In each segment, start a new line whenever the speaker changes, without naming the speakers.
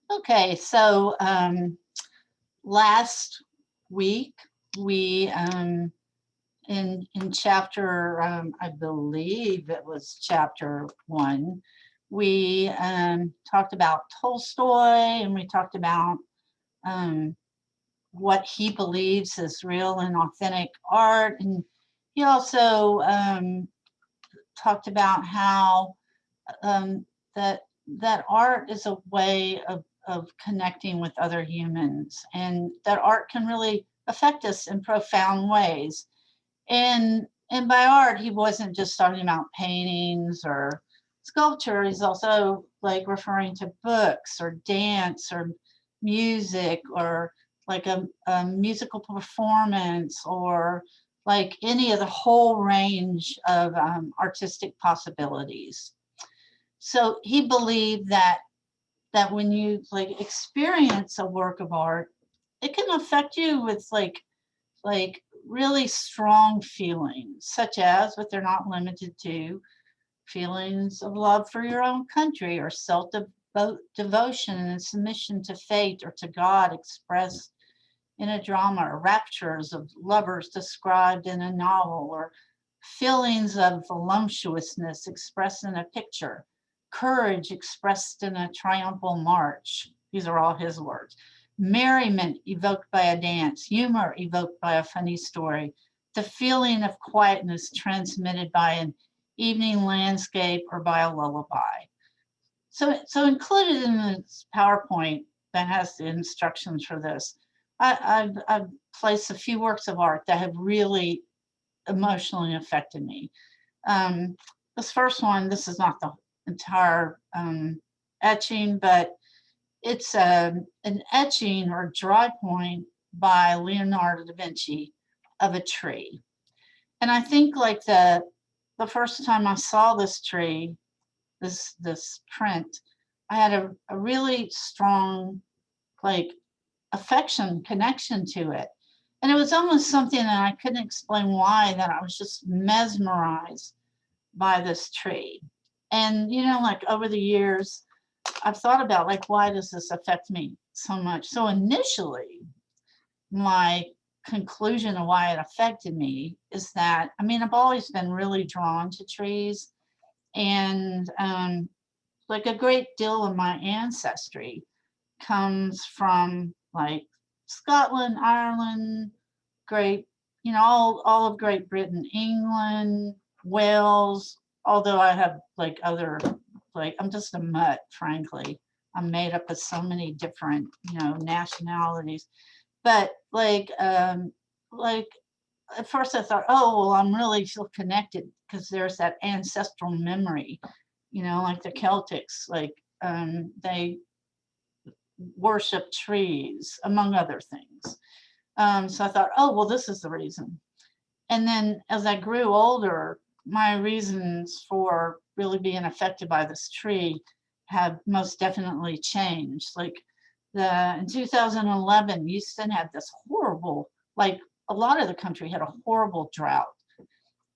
Okay, so last week we in chapter I believe it was chapter 1, we talked about Tolstoy, and we talked about um, what he believes is real and authentic art, and he also talked about how um, that that art is a way of connecting with other humans, and that art can really affect us in profound ways. And by art, he wasn't just talking about paintings or sculpture. He's also like referring to books or dance or music, or like a musical performance, or like any of the whole range of artistic possibilities. So he believed that when you like experience a work of art, it can affect you with like really strong feelings, such as, but they're not limited to, feelings of love for your own country, or devotion and submission to fate or to God expressed in a drama, or raptures of lovers described in a novel, or feelings of voluptuousness expressed in a picture, courage expressed in a triumphal march. These are all his words. Merriment evoked by a dance, humor evoked by a funny story, the feeling of quietness transmitted by an evening landscape or by a lullaby. So included in this PowerPoint that has the instructions for this, I've placed a few works of art that have really emotionally affected me. Um, this first one, this is not the entire etching, but it's an etching or dry point by Leonardo da Vinci of a tree. And I think like the first time I saw this tree, this print, I had a really strong like affection connection to it. And it was almost something that I couldn't explain why, that I was just mesmerized by this tree. And like over the years, I've thought about like, why does this affect me so much? So initially, my conclusion of why it affected me is that, I mean, I've always been really drawn to trees, and like a great deal of my ancestry comes from like Scotland, Ireland, Great, all of Great Britain, England, Wales, although I have like other, like I'm just a mutt, frankly. I'm made up of so many different, nationalities. But like at first I thought, oh, well, I'm really feel connected because there's that ancestral memory, like the Celtics, like they worship trees, among other things. So I thought, oh, well, this is the reason. And then as I grew older, my reasons for really being affected by this tree have most definitely changed. Like in 2011, Houston had this horrible, like a lot of the country had a horrible drought,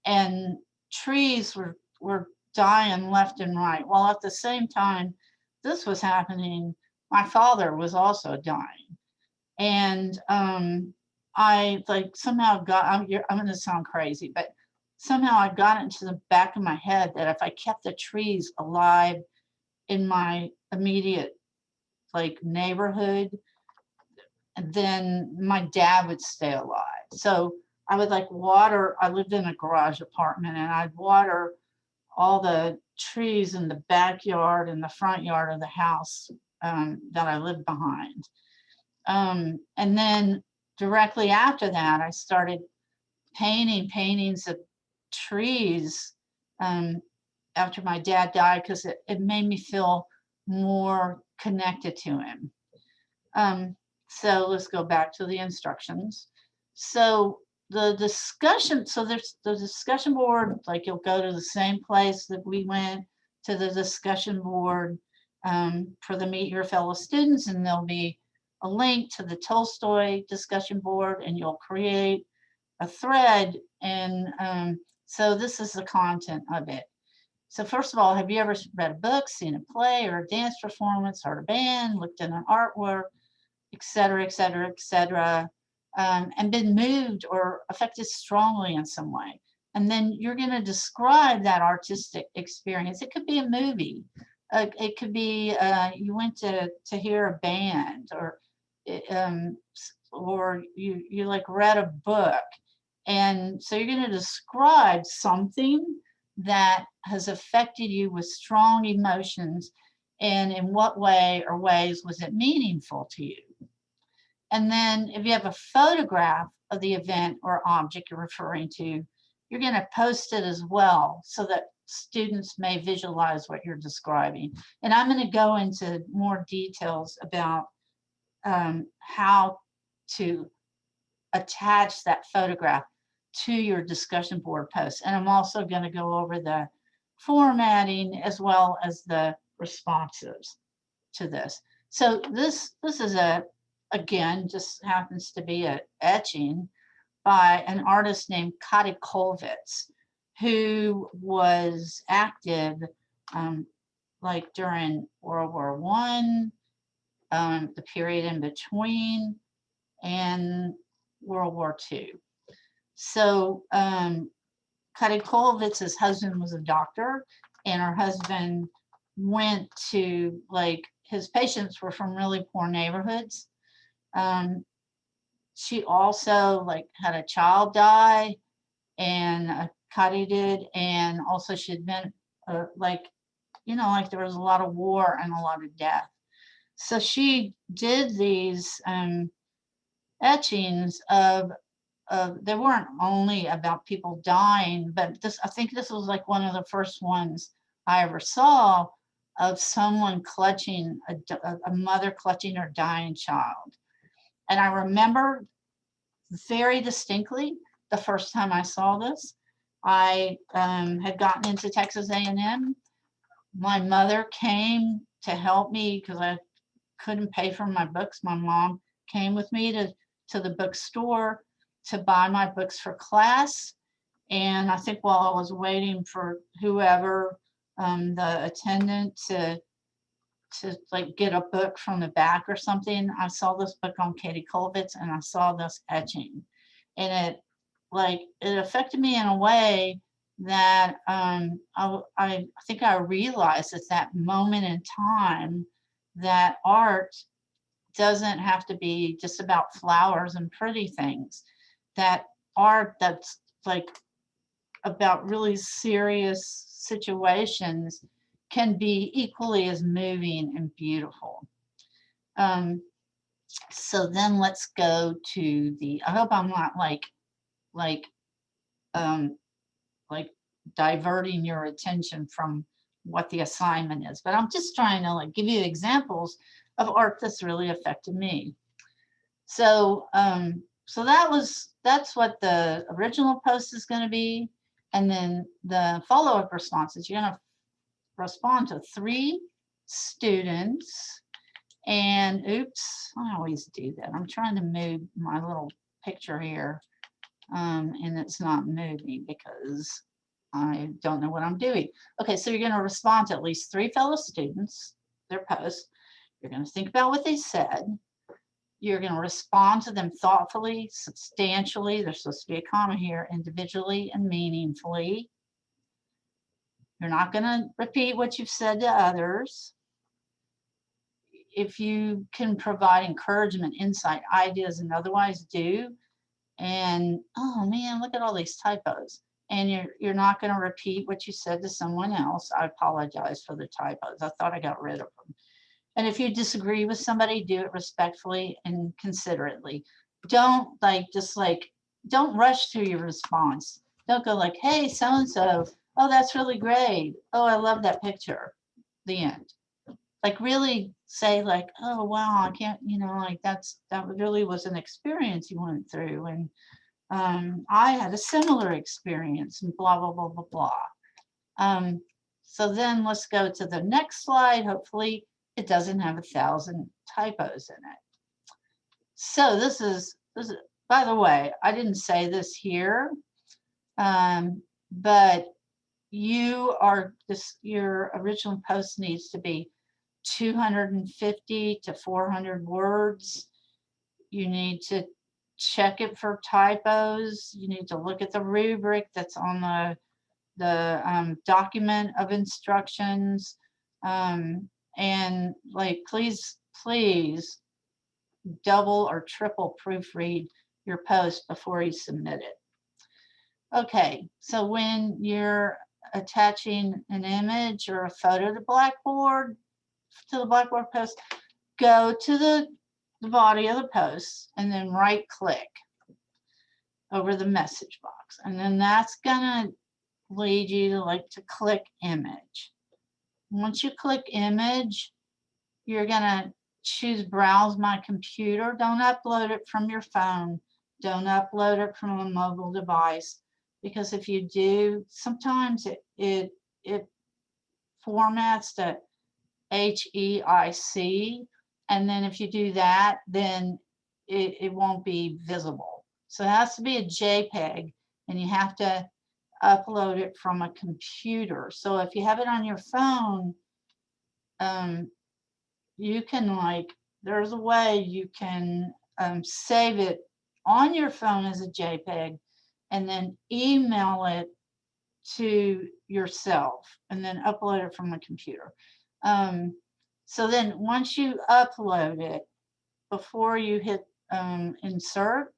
and trees were dying left and right. While at the same time this was happening, my father was also dying. And I like somehow got, I'm going to sound crazy, but somehow I got into the back of my head that if I kept the trees alive in my immediate like neighborhood, then my dad would stay alive. So I would like water, I lived in a garage apartment, and I'd water all the trees in the backyard and the front yard of the house that I lived behind. And then directly after that, I started painting paintings of trees um, after my dad died, because it made me feel more connected to him. Um, so let's go back to the instructions. So there's the discussion board, like you'll go to the same place that we went to the discussion board for the Meet Your Fellow Students, and there'll be a link to the Tolstoy discussion board, and you'll create a thread. And so this is the content of it. So first of all, have you ever read a book, seen a play or a dance performance, heard a band, looked at an artwork, et cetera, et cetera, et cetera, and been moved or affected strongly in some way? And then you're going to describe that artistic experience. It could be a movie. It could be you went to hear a band, or you like read a book. And so you're going to describe something that has affected you with strong emotions, and in what way or ways was it meaningful to you? And then if you have a photograph of the event or object you're referring to, you're going to post it as well so that students may visualize what you're describing. And I'm going to go into more details about how to attach that photograph to your discussion board post. And I'm also going to go over the formatting as well as the responses to this. So this is again, just happens to be an etching by an artist named Kati Kolvitz, who was active like during World War One, the period in between, and World War II. So Kati Kolvitz's husband was a doctor, and her husband went to, like, his patients were from really poor neighborhoods. She also like had a child die, and Kati did, and also she'd been like, you know, like there was a lot of war and a lot of death. So she did these etchings of they weren't only about people dying, but this, I think this was like one of the first ones I ever saw of someone clutching a mother clutching her dying child. And I remember very distinctly the first time I saw this. I had gotten into Texas A&M. My mother came to help me because I couldn't pay for my books. My mom came with me to the bookstore to buy my books for class. And I think while I was waiting for whoever, the attendant to like get a book from the back or something, I saw this book on Kati Kolvitz and I saw this etching. And it affected me in a way that I think I realized at that moment in time that art doesn't have to be just about flowers and pretty things. That art that's like about really serious situations can be equally as moving and beautiful. So then let's go to the, I hope I'm not like um, like diverting your attention from what the assignment is, but I'm just trying to like give you examples of art that's really affected me. So so that's what the original post is going to be, and then the follow-up responses, you're going to respond to 3 students. And oops, I always do that. I'm trying to move my little picture here, and it's not moving because I don't know what I'm doing. Okay, so you're going to respond to at least 3 fellow students, their post. You're going to think about what they said. You're going to respond to them thoughtfully, substantially. There's supposed to be a comma here, individually and meaningfully. You're not going to repeat what you've said to others. If you can provide encouragement, insight, ideas, and otherwise do. And oh man, look at all these typos. And you're not going to repeat what you said to someone else. I apologize for the typos. I thought I got rid of them. And if you disagree with somebody, do it respectfully and considerately. Don't don't rush through your response. Don't go like, hey, so-and-so, oh, that's really great. Oh, I love that picture. The end. Like really say like, oh, wow, I can't, you know, like that really was an experience you went through. And I had a similar experience and blah, blah, blah, blah, blah. So then let's go to the next slide. Hopefully it doesn't have 1,000 typos in it. So this is, by the way, I didn't say this here, but your original post needs to be 250 to 400 words. You need to check it for typos. You need to look at the rubric that's on the document of instructions. And like, please double or triple proofread your post before you submit it. Okay, so when you're attaching an image or a photo to the Blackboard post, go to the body of the post and then right click over the message box. And then that's gonna lead you to click image. Once you click image, you're gonna choose browse my computer. Don't upload it from your phone. Don't upload it from a mobile device, because if you do, sometimes it formats to HEIC, and then if you do that, then it won't be visible. So it has to be a JPEG, and you have to upload it from a computer. So if you have it on your phone, you can there's a way you can save it on your phone as a JPEG and then email it to yourself and then upload it from a computer. So then once you upload it, before you hit insert,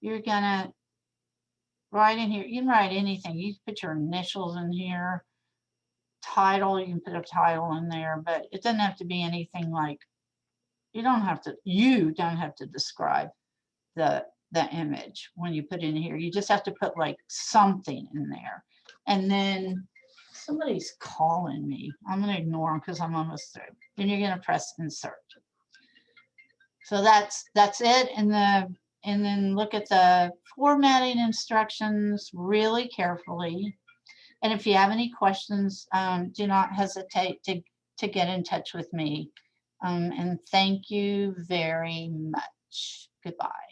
you're gonna write in here. You can write anything. You can put your initials in here. Title, you can put a title in there, but it doesn't have to be anything like, you don't have to describe the image when you put in here. You just have to put like something in there. And then somebody's calling me. I'm going to ignore them because I'm almost through. Then you're going to press insert. So that's it. And then look at the formatting instructions really carefully. And if you have any questions, do not hesitate to get in touch with me. And thank you very much. Goodbye.